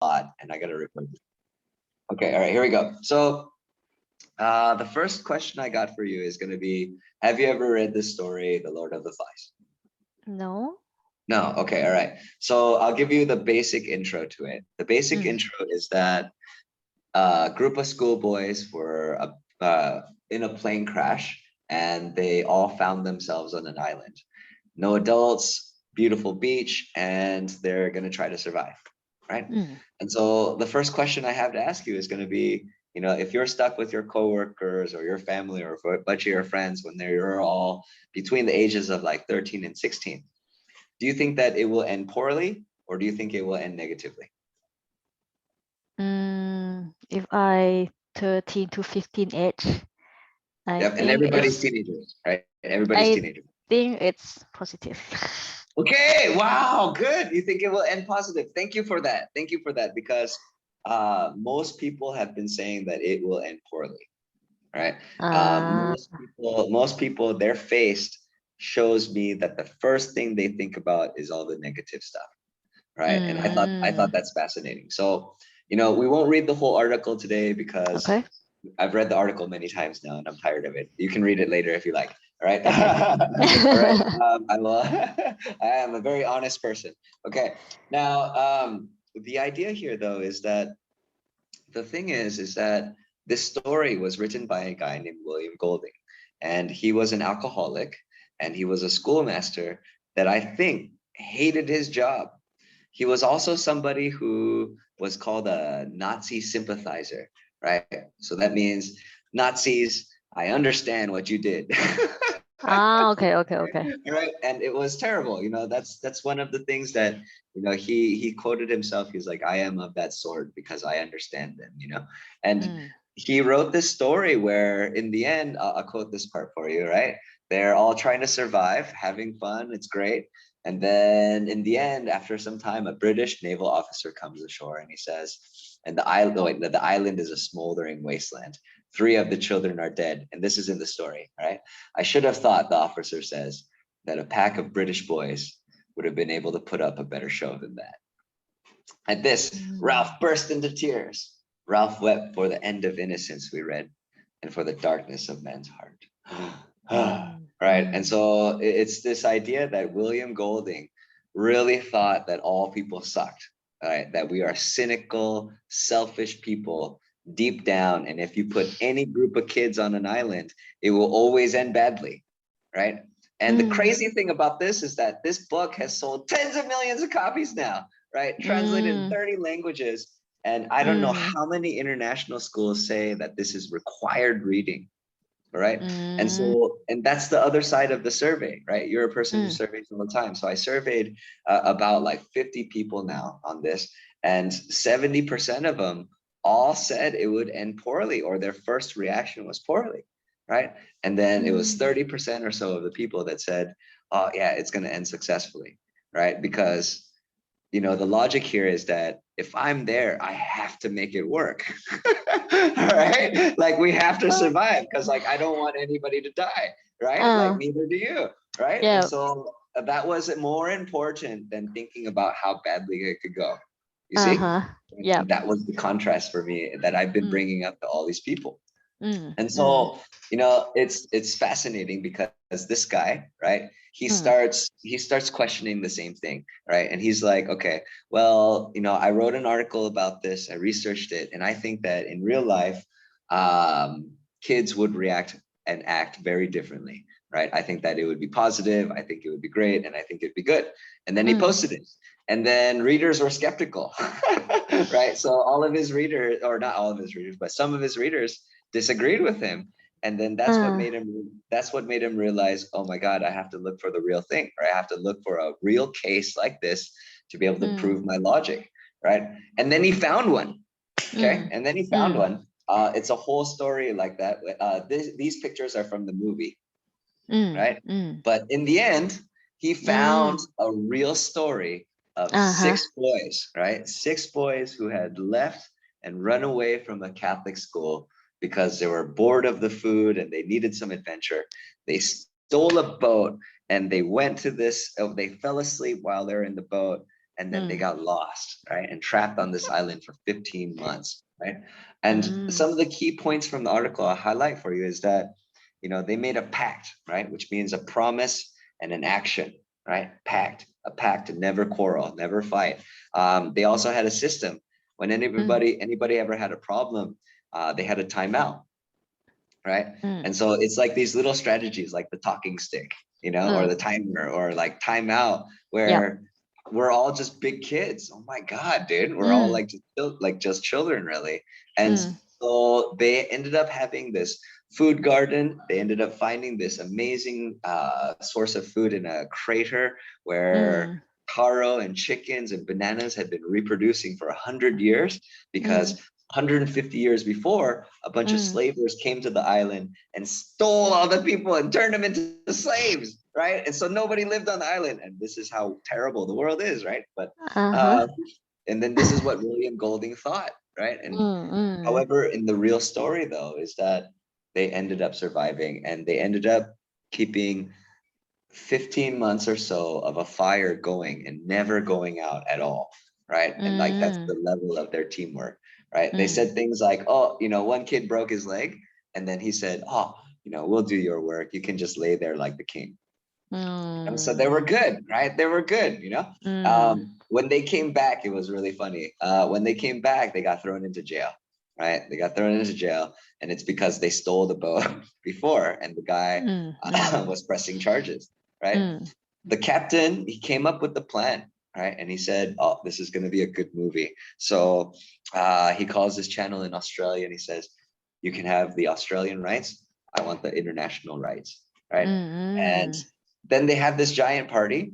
lot, and I gotta record this. Okay, all right, here we go. So the first question I got for you is gonna be, have you ever read this story, The Lord of the Flies? No. No, okay, all right. So I'll give you the basic intro to it. The basic Mm. intro is that a group of schoolboys were in a plane crash, and they all found themselves on an island. No adults, beautiful beach, and they're going to try to survive, right? Mm. And so the first question I have to ask you is going to be, if you're stuck with your coworkers or your family or a bunch of your friends when they're all between the ages of like 13 and 16, do you think that it will end poorly, or do you think it will end negatively? If I 13 to 15 age, I Yep, and think everybody's it's teenagers, right? Everybody's I teenagers. think it's positive. Okay, wow, good. You think it will end positive. Thank you for that. Thank you for that, because most people have been saying that it will end poorly, right? Uh, Most people, their face shows me that the first thing they think about is all the negative stuff, right? And I thought mm, that's fascinating. So, we won't read the whole article today because okay. I've read the article many times now and I'm tired of it. You can read it later if you like. All right. Okay. All right. I will. I am a very honest person. Okay. Now, the idea here, though, is that the thing is that this story was written by a guy named William Golding, and he was an alcoholic, and he was a schoolmaster that I think hated his job. He was also somebody who was called a Nazi sympathizer, right? So that means, Nazis, I understand what you did. Okay, okay, okay. Right, and it was terrible. That's one of the things that, he quoted himself. He's like, I am of that sort because I understand them. And Mm, he wrote this story where in the end, I'll quote this part for you, right? They're all trying to survive, having fun, it's great. And then in the end, after some time, a British naval officer comes ashore and he says, and the island, oh, wait, no, the island is a smoldering wasteland. Three of the children are dead, and this is in the story, right? I should have thought, the officer says, that a pack of British boys would have been able to put up a better show than that. At this, mm, Ralph burst into tears. Ralph wept for the end of innocence, we read, and for the darkness of man's heart. mm, Right. And mm, so it's this idea that William Golding really thought that all people sucked, right? That we are cynical, selfish people deep down. And if you put any group of kids on an island, it will always end badly, right? And the mm, crazy thing about this is that this book has sold tens of millions of copies now, right? Translated in mm, 30 languages. And I don't know mm, how many international schools say that this is required reading, right? And mm, so, and that's the other side of the survey, right? You're a person who mm, surveys all the time. So I surveyed about like 50 people now on this, and 70% of them all said it would end poorly, or their first reaction was poorly, right? And then it was mm, 30% or so of the people that said, oh yeah, it's going to end successfully, right? Because the logic here is that if I'm there, I have to make it work. Right? Like we have to survive, because like I don't want anybody to die, right? Like uh, neither do you, right? And yeah. so that was more important than thinking about how badly it could go. You see? Uh-huh. Yeah. And that was the contrast for me that I've been Mm, bringing up to all these people. mm, And mm, so, it's fascinating because this guy, right? mm, He starts questioning the same thing, right? And he's like, okay, well, I wrote an article about this, I researched it, and I think that in real life, kids would react and act very differently, right? I think that it would be positive, I think it would be great, and I think it'd be good. And then he mm, posted it. And then readers were skeptical, right? So all of his readers, or not all of his readers, but some of his readers disagreed with him. And then uh, that's what made him realize, oh my God, I have to look for the real thing, or I have to look for a real case like this to be able to mm, prove my logic, right? And then he found one. Okay. mm, And then he found mm, one. It's a whole story like that. These pictures are from the movie, mm, right? mm, But in the end, he found mm, a real story of uh-huh. six boys, right? Six boys who had left and run away from a Catholic school because they were bored of the food and they needed some adventure. They stole a boat and they went to this, they fell asleep while they're in the boat. and then they got lost, right? And trapped on this island for 15 months, right? And some of the key points from the article I highlight for you is that, they made a pact, right? Which means a promise and an action, right? A pact to never quarrel, never fight. They also had a system. When anybody ever had a problem, they had a timeout, right? And so it's like these little strategies, like the talking stick, or the timer, or like timeout, where we're all just big kids. Oh my God, dude, we're all like just children, really. And so they ended up having this food garden. They ended up finding this amazing source of food in a crater where taro and chickens and bananas had been reproducing for 100 years, because 150 years before, a bunch of slavers came to the island and stole all the people and turned them into slaves, right? And so nobody lived on the island. And this is how terrible the world is, right? But and then this is what William Golding thought, right? And however, in the real story, though, is that they ended up surviving, and they ended up keeping 15 months or so of a fire going and never going out at all, right? And like that's the level of their teamwork, right? They said things like, oh, one kid broke his leg, and then he said, oh, we'll do your work. You can just lay there like the king. And so they were good, right? They were good, when they came back, it was really funny. When they came back, they got thrown into jail, right? They got thrown into jail, and it's because they stole the boat before, and the guy was pressing charges, right? The captain, he came up with the plan, right? And he said, oh, this is going to be a good movie. So he calls this channel in Australia, and he says, you can have the Australian rights. I want the international rights, right? And then they had this giant party.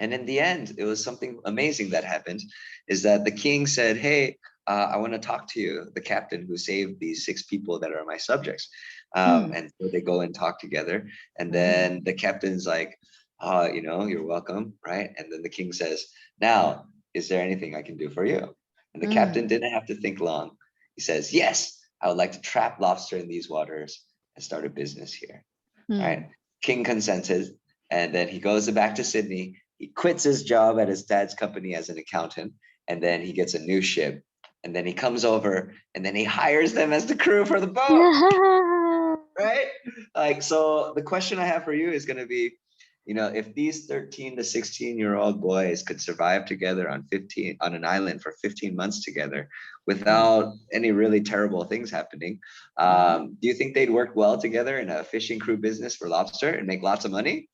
And in the end, it was something amazing that happened, is that the king said, hey, I want to talk to you, the captain who saved these 6 people that are my subjects. And so they go and talk together. And then the captain's like, you're welcome, right? And then the king says, now, is there anything I can do for you? And the captain didn't have to think long. He says, yes, I would like to trap lobster in these waters and start a business here, right? King consented, and then he goes back to Sydney. He quits his job at his dad's company as an accountant, and then he gets a new ship, and then he comes over, and then he hires them as the crew for the boat, right? Like, so the question I have for you is going to be, if these 13 to 16-year-old boys could survive together on an island for 15 months together without any really terrible things happening, do you think they'd work well together in a fishing crew business for lobster and make lots of money?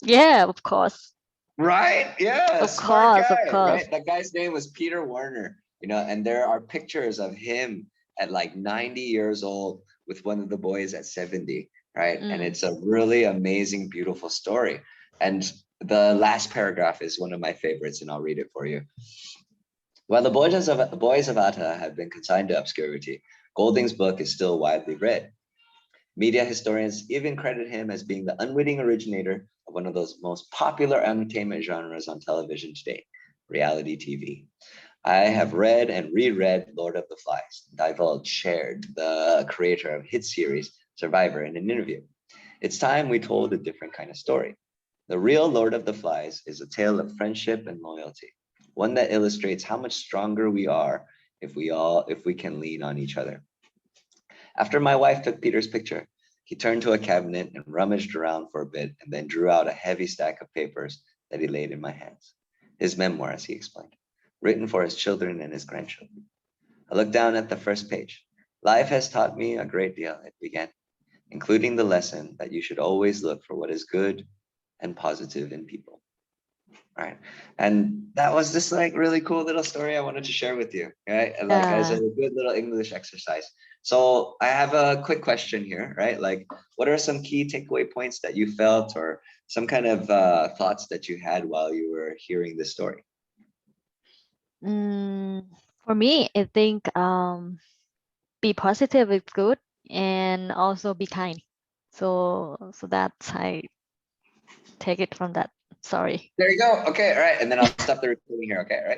Yeah, of course. Right? Yeah, Of smart course, of guy, course. right? That guy's name was Peter Warner, and there are pictures of him at like 90 years old with one of the boys at 70, right? And it's a really amazing, beautiful story. And the last paragraph is one of my favorites, and I'll read it for you. While the boys of Atta have been consigned to obscurity, Golding's book is still widely read. Media historians even credit him as being the unwitting originator of one of those most popular entertainment genres on television today, reality TV. I have read and reread Lord of the Flies. Divulge shared, the creator of hit series Survivor, in an interview. It's time we told a different kind of story. The real Lord of the Flies is a tale of friendship and loyalty, one that illustrates how much stronger we are if we can lean on each other. After my wife took Peter's picture, he turned to a cabinet and rummaged around for a bit, and then drew out a heavy stack of papers that he laid in my hands. His memoirs, he explained, written for his children and his grandchildren. I looked down at the first page. Life has taught me a great deal, it began, including the lesson that you should always look for what is good and positive in people. Right. And that was just like really cool little story I wanted to share with you, right? And like as a good little English exercise. So I have a quick question here, right? Like, what are some key takeaway points that you felt, or some kind of thoughts that you had while you were hearing this story? For me, I think be positive is good, and also be kind. So that's I take it from that. Sorry. There you go. Okay, all right. And then I'll stop the recording here. Okay, all right.